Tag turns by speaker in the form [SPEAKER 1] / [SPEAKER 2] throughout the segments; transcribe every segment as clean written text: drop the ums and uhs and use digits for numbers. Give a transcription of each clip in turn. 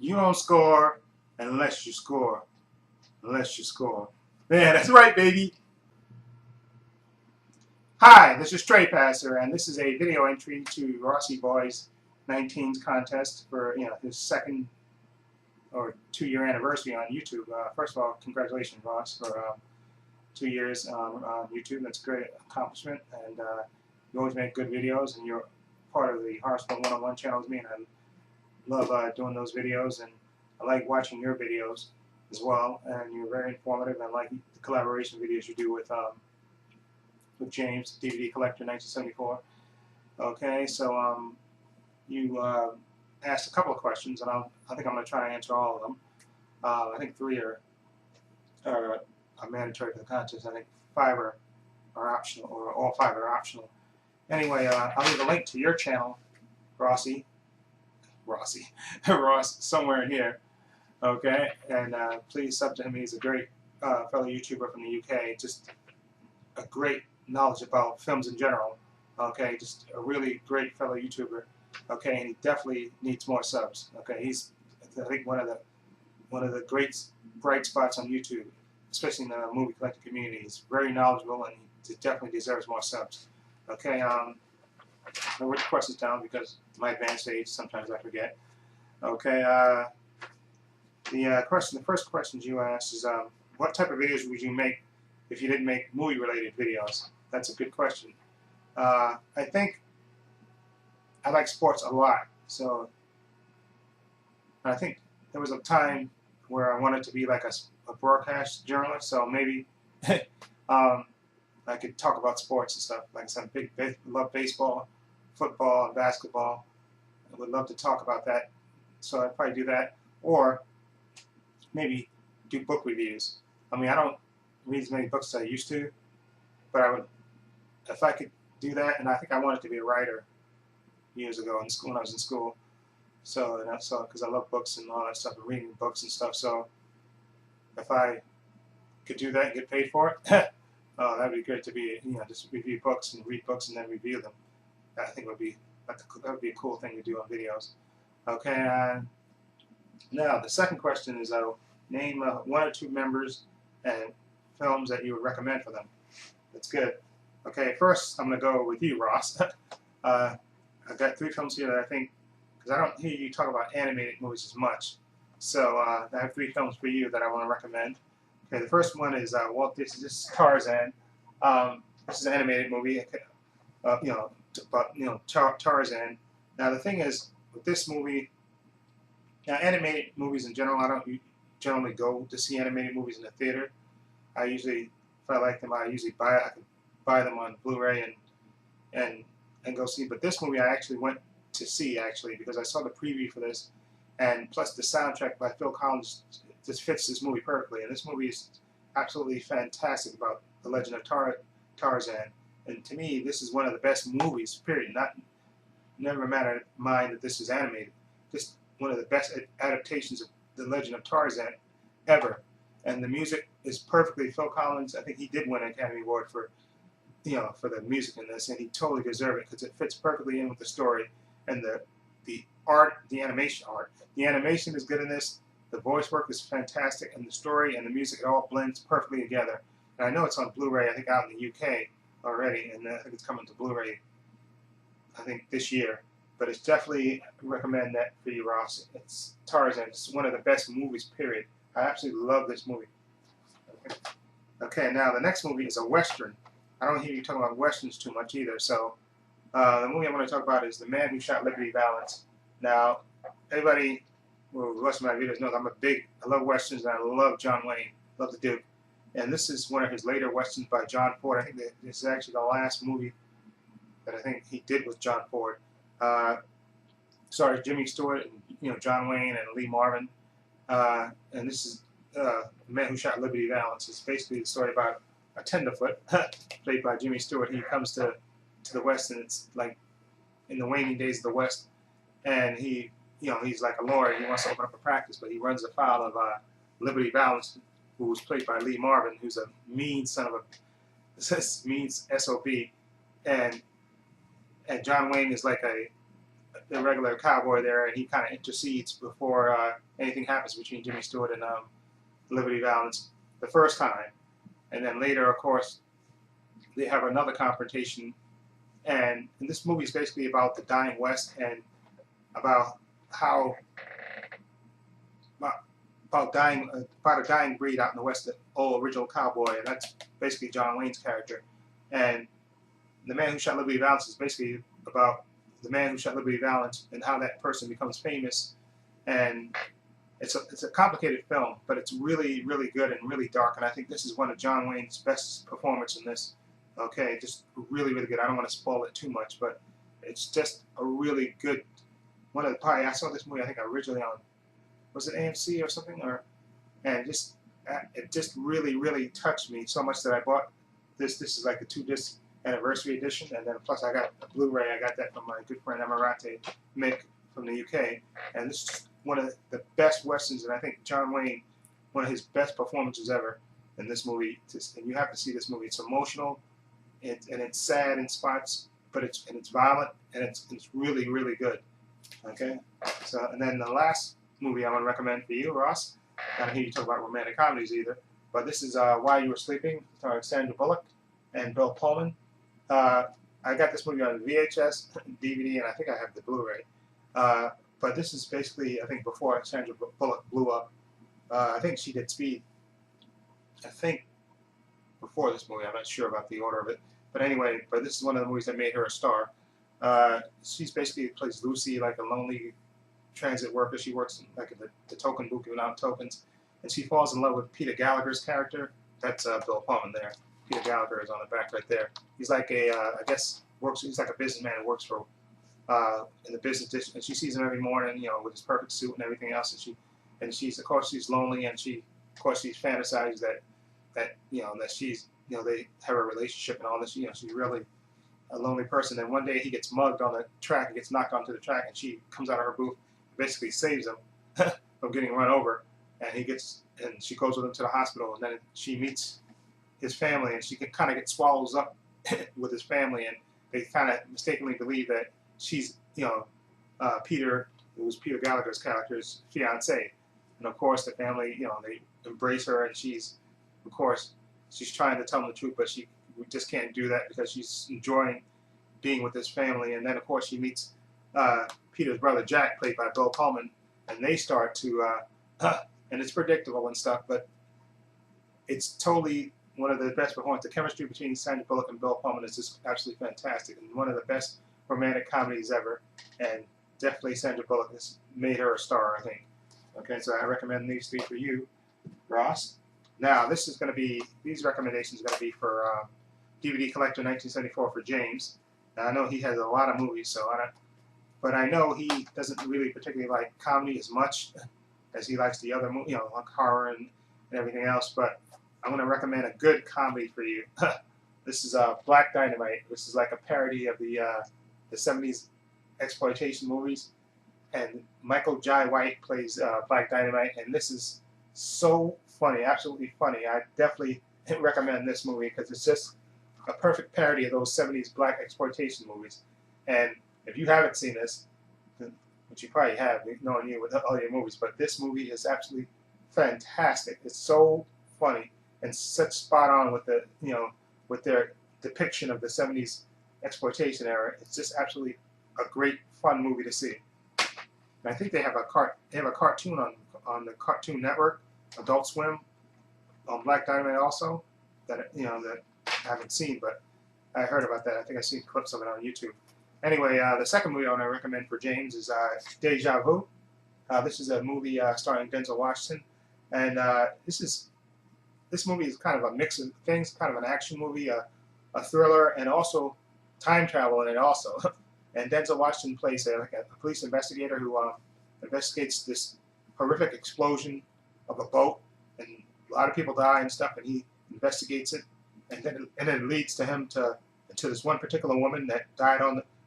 [SPEAKER 1] You don't score unless you score. Unless you score. Yeah, that's right, baby. Hi, this is Stray Passer, and this is a video entry to Rosseeboy19's contest for his second or 2-year anniversary on YouTube. First of all, congratulations, Ross, for 2 years on YouTube. That's a great accomplishment, and you always make good videos, and you're part of the Horoscope 101 channel with me, and I love doing those videos, and I like watching your videos as well, and you're very informative. I like the collaboration videos you do with James, DVD Collector 1974. Okay, so you asked a couple of questions, and I think I'm going to try to answer all of them. I think 3 are mandatory for the contest. I think 5 are optional, or all 5 are optional. Anyway, I'll leave a link to your channel, Ross, somewhere in here. Okay, and please sub to him. He's a great fellow YouTuber from the UK. Just a great knowledge about films in general. Okay, just a really great fellow YouTuber. Okay, and he definitely needs more subs. Okay, he's, I think, one of the great bright spots on YouTube, especially in the movie collector community. He's very knowledgeable, and he definitely deserves more subs. Okay, I wrote the questions down because my advanced age, sometimes I forget. Okay, the first question you asked is, what type of videos would you make if you didn't make movie-related videos? That's a good question. I think I like sports a lot, so I think there was a time where I wanted to be like a broadcast journalist, so maybe I could talk about sports and stuff. Like I said, love baseball, football, and basketball. I would love to talk about that, so I'd probably do that, or maybe do book reviews. I mean, I don't read as many books as I used to, but I would, if I could do that, and I think I wanted to be a writer years ago in school, when I was in school. So because I love books and all that stuff, and reading books and stuff. So if I could do that and get paid for it, oh, that'd be great to be, just review books and read books and then review them. I think that would be a cool thing to do on videos. Okay, now the second question is, name 1 or 2 members and films that you would recommend for them. That's good. Okay, first I'm going to go with you, Ross. I've got 3 films here that I think, because I don't hear you talk about animated movies as much, so I have 3 films for you that I want to recommend. Okay, the first one is this is Tarzan. This is an animated movie, Tarzan. Now the thing is, with this movie, now animated movies in general, I don't generally go to see animated movies in the theater. I usually, if I like them, I can buy them on Blu-ray and go see. But this movie I actually went to see, because I saw the preview for this, and plus the soundtrack by Phil Collins just fits this movie perfectly. And this movie is absolutely fantastic about the legend of Tarzan. And to me, this is one of the best movies, period. Never mind that this is animated. Just one of the best adaptations of the legend of Tarzan ever. And the music is perfectly Phil Collins. I think he did win an Academy Award for the music in this, and he totally deserved it because it fits perfectly in with the story and the art, the animation art. The animation is good in this. The voice work is fantastic, and the story and the music, it all blends perfectly together. And I know it's on Blu-ray, I think out in the UK already, and I think it's coming to Blu-ray, I think this year. But it's definitely recommend that for you, Ross. It's Tarzan. It's one of the best movies, period. I absolutely love this movie. Okay, now the next movie is a Western. I don't hear you talking about Westerns too much either, so the movie I want to talk about is The Man Who Shot Liberty Valance. Now, everybody who watches my videos knows I love Westerns, and I love John Wayne, love the Duke. And this is one of his later Westerns by John Ford. I think that this is actually the last movie that I think he did with John Ford. Sorry, Jimmy Stewart, and John Wayne and Lee Marvin. And this is The Man Who Shot Liberty Valance. It's basically the story about a tenderfoot, played by Jimmy Stewart. He comes to the West, and it's like in the waning days of the West, and he's like a lawyer. He wants to open up a practice, but he runs afoul of Liberty Valance, who was played by Lee Marvin, who's a mean son of a mean SOB, and John Wayne is like the regular cowboy there, and he kind of intercedes before anything happens between Jimmy Stewart and Liberty Valance the first time. And then later, of course, they have another confrontation. And this movie is basically about the dying West and about how about a dying breed out in the West, the old original cowboy, and that's basically John Wayne's character. And The Man Who Shot Liberty Valance is basically about the man who shot Liberty Valance and how that person becomes famous. And it's a complicated film, but it's really, really good and really dark. And I think this is one of John Wayne's best performances in this. Okay, just really, really good. I don't want to spoil it too much, but it's just a really good one of the. Probably I saw this movie I think originally on, was it AMC or something, and it just really, really touched me so much that I bought this. This is like a 2-disc anniversary edition, and then plus I got a Blu-ray. I got that from my good friend Amarante Mick from the UK, and this is one of the best westerns, and I think John Wayne, one of his best performances ever in this movie. And you have to see this movie. It's emotional, and it's sad in spots, but it's violent, and it's really, really good. Okay, so and then the last movie I want to recommend for you, Ross. I don't hear you talk about romantic comedies either, but this is While You Were Sleeping, starring Sandra Bullock and Bill Pullman. I got this movie on VHS, DVD, and I think I have the Blu-ray. But this is basically, I think, before Sandra Bullock blew up. I think she did Speed. I think before this movie. I'm not sure about the order of it. But anyway, this is one of the movies that made her a star. She's basically plays Lucy, like a lonely transit worker. She works in, like the token booth, giving out tokens. And she falls in love with Peter Gallagher's character. That's Bill Pullman there. Peter Gallagher is on the back right there. He's like I guess he's like a businessman who works for in the business district, and she sees him every morning, with his perfect suit and everything else, and she's of course she's lonely, and she's fantasizes that she's they have a relationship and all this, she's really a lonely person. And one day he gets mugged on the track, he gets knocked onto the track, and she comes out of her booth, basically saves him from getting run over, and she goes with him to the hospital, and then she meets his family, and she kind of gets swallows up with his family, and they kind of mistakenly believe that she's, Peter, who was Peter Gallagher's character's fiance. And of course the family, they embrace her, and she's trying to tell them the truth, but she just can't do that because she's enjoying being with this family. And then of course she meets Peter's brother Jack, played by Bill Pullman, and they start to, and it's predictable and stuff, but it's totally one of the best performances. The chemistry between Sandra Bullock and Bill Pullman is just absolutely fantastic, and one of the best romantic comedies ever. And definitely Sandra Bullock has made her a star, I think. Okay, so I recommend these 3 for you, Ross. Now these recommendations are going to be for DVD Collector 1974 for James. Now I know he has a lot of movies, but I know he doesn't really particularly like comedy as much as he likes the other movies, like horror and everything else. But I'm going to recommend a good comedy for you. This is Black Dynamite. This is like a parody of the 70s exploitation movies. And Michael Jai White plays Black Dynamite, and this is so funny, absolutely funny. I definitely recommend this movie because it's just a perfect parody of those 70s black exploitation movies. And if you haven't seen this, which you probably have, knowing you with all your movies, but this movie is absolutely fantastic. It's so funny and such spot on with the with their depiction of the 70s exploitation era. It's just absolutely a great fun movie to see. And I think they have a cartoon on the Cartoon Network, Adult Swim, on Black Dynamite also, that that I haven't seen, but I heard about that. I think I've seen clips of it on YouTube. Anyway, the second movie I want to recommend for James is Deja Vu. This is a movie starring Denzel Washington, and this movie is kind of a mix of things, kind of an action movie, a thriller, and also time travel in it also. And Denzel Washington plays a police investigator who investigates this horrific explosion of a boat, and a lot of people die and stuff, and he investigates it, and then it leads to him to this one particular woman that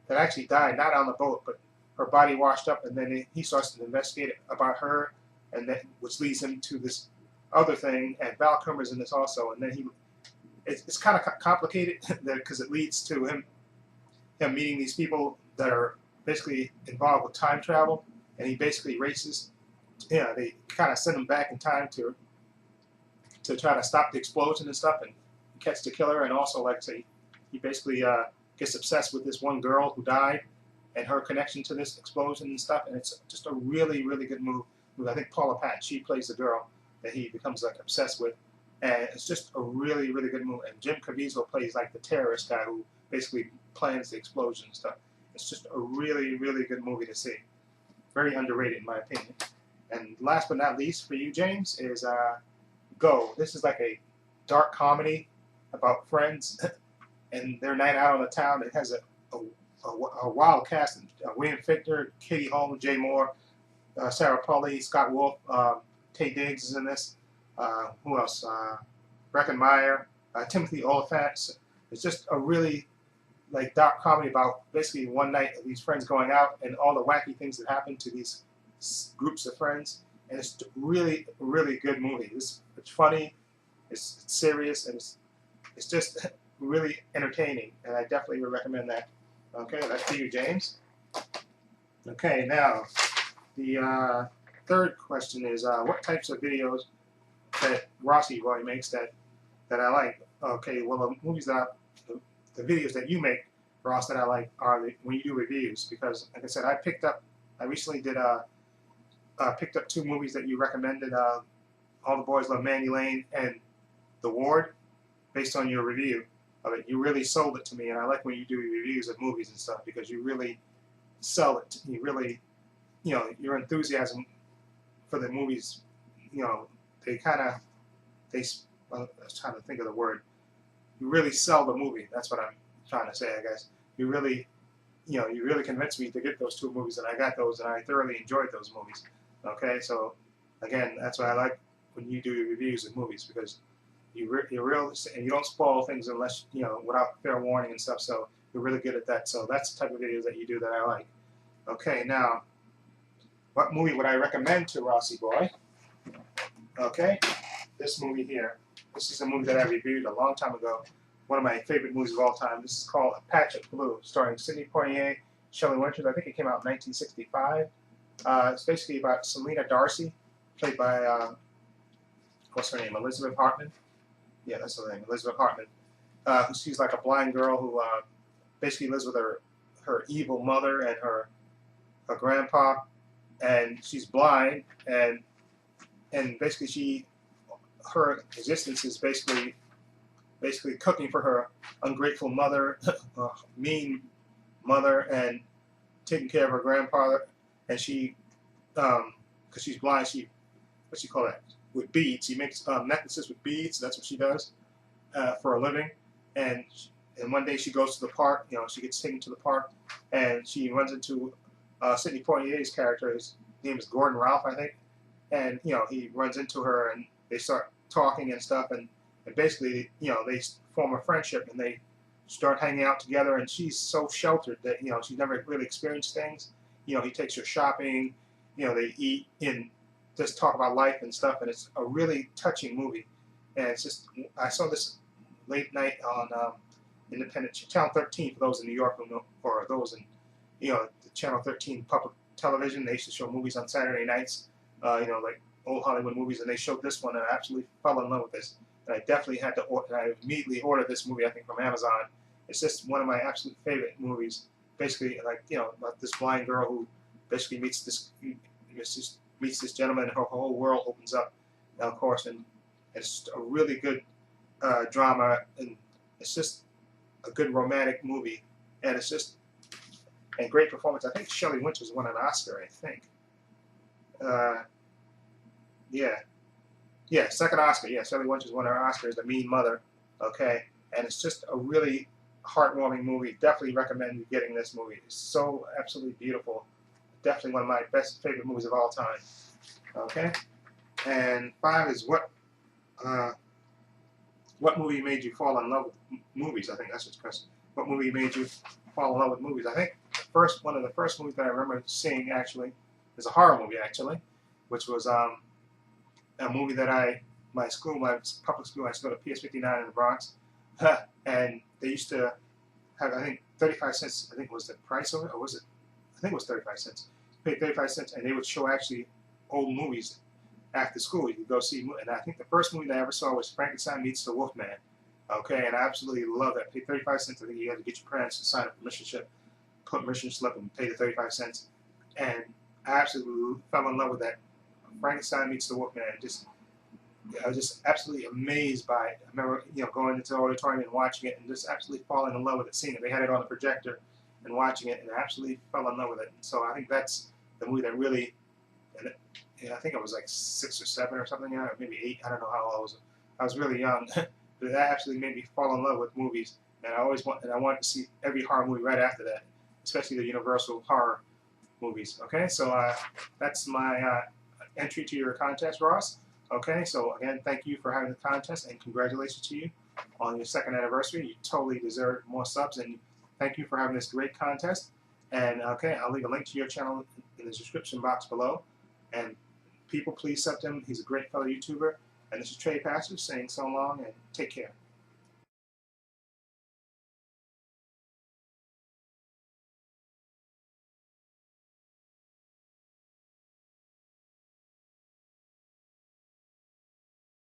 [SPEAKER 1] actually died not on the boat, but her body washed up, and then he starts to investigate about her, and then which leads him to this other thing, and Val Kilmer's in this also, and then it's kind of complicated because it leads to him meeting these people that are basically involved with time travel, and he basically races. Yeah, they kind of send him back in time to try to stop the explosion and stuff and catch the killer. And also, like I say, he basically gets obsessed with this one girl who died and her connection to this explosion and stuff. And it's just a really, really good movie. I think Paula Patton, she plays the girl that he becomes like obsessed with. And it's just a really, really good movie. And Jim Caviezel plays like the terrorist guy who basically plans the explosion and stuff. It's just a really, really good movie to see. Very underrated in my opinion. And last but not least for you, James, is Go. This is like a dark comedy about friends and their night out on the town. It has a wild cast. William Fichtner, Katie Holmes, Jay Moore, Sarah Polley, Scott Wolf, Taye Diggs is in this. Who else? Breckin Meyer, Timothy Olyphant. It's just a really like dark comedy about basically one night of these friends going out and all the wacky things that happen to these groups of friends. And it's really, really good movie. It's funny, it's serious, and it's just really entertaining. And I definitely would recommend that. Okay, that's for you, James. Okay, now the third question is what types of videos that Rosseeboy makes that I like. Okay, well the movies that the videos that you make, Ross, that I like are when you do reviews, because like I said, I recently did picked up 2 movies that you recommended, All the Boys Love Mandy Lane and The Ward, based on your review of it. You really sold it to me, and I like when you do reviews of movies and stuff because you really sell it. You really, your enthusiasm for the movies, they I was trying to think of the word. You really sell the movie. That's what I'm trying to say, I guess. You really convinced me to get those 2 movies, and I got those, and I thoroughly enjoyed those movies. Okay, so again, that's why I like when you do your reviews of movies, because you're real and you don't spoil things unless without fair warning and stuff. So you're really good at that. So that's the type of videos that you do that I like. Okay, now what movie would I recommend to Rosseeboy? Okay, this movie here. This is a movie that I reviewed a long time ago. One of my favorite movies of all time. This is called A Patch of Blue, starring Sidney Poitier, Shelley Winters. I think it came out in 1965. It's basically about Selena Darcy, played by, what's her name, Elizabeth Hartman? Yeah, that's her name, Elizabeth Hartman. She's like a blind girl who basically lives with her evil mother and her grandpa, and she's blind, and basically her existence is basically cooking for her ungrateful mother, mean mother, and taking care of her grandfather. And she, because she's blind, what's she call that? With beads. She makes necklaces with beads. That's what she does for a living. And one day she goes to the park. She gets taken to the park, and she runs into Sidney Poitier's character. His name is Gordon Ralph, I think. And he runs into her, and they start talking and stuff, and basically, they form a friendship, and they start hanging out together. And she's so sheltered that she's never really experienced things. He takes her shopping. They eat and just talk about life and stuff. And it's a really touching movie. And it's just, I saw this late night on Independent Channel 13 for those in New York, or those in the Channel 13 public television. They used to show movies on Saturday nights, like old Hollywood movies, and they showed this one, and I absolutely fell in love with this. And I definitely had to order. I immediately ordered this movie, I think, from Amazon. It's just one of my absolute favorite movies. Basically, like about this blind girl who basically meets this gentleman, and her whole world opens up, of course. And it's a really good drama, and it's just a good romantic movie, and it's just a great performance. I think Shelley Winters won an Oscar, I think. Yeah, second Oscar. Yeah, Shelley Winters won her Oscar as the mean mother. Okay, and it's just a really heartwarming movie. Definitely recommend you getting this movie. It's so absolutely beautiful. Definitely one of my favorite movies of all time. Okay, and 5 is what movie made you fall in love with movies? I think that's the question. What movie made you fall in love with movies? I think one of the first movies that I remember seeing actually is a horror movie actually, which was a movie that my public school, I used to go to PS59 in the Bronx, and they used to have, I think, 35 cents, I think was the price of it, or was it I think it was 35 cents. You paid 35 cents, and they would show actually old movies after school. You could go see, and I think the first movie that I ever saw was Frankenstein Meets the Wolfman. Okay, and I absolutely love that. Pay 35 cents. I think you had to get your parents to sign up for mission slip, put mission slip, and pay the 35 cents. And I absolutely fell in love with that. Frankenstein Meets the Wolfman. I was just absolutely amazed by it. I remember, going into the auditorium and watching it, and just absolutely falling in love with it, seeing it. They had it on the projector, and watching it, and I absolutely fell in love with it. So I think that's the movie that really, and I think I was like 6 or 7 or something, or maybe 8. I don't know how old I was. I was really young, but that actually made me fall in love with movies. And I wanted to see every horror movie right after that, especially the Universal horror movies. Okay, so that's my entry to your contest, Ross. Okay, so again, thank you for having the contest, and congratulations to you on your 2nd anniversary. You totally deserve more subs, and thank you for having this great contest. And okay, I'll leave a link to your channel in the description box below. And people, please sub him. He's a great fellow YouTuber. And this is Trey Pastor saying so long, and take care.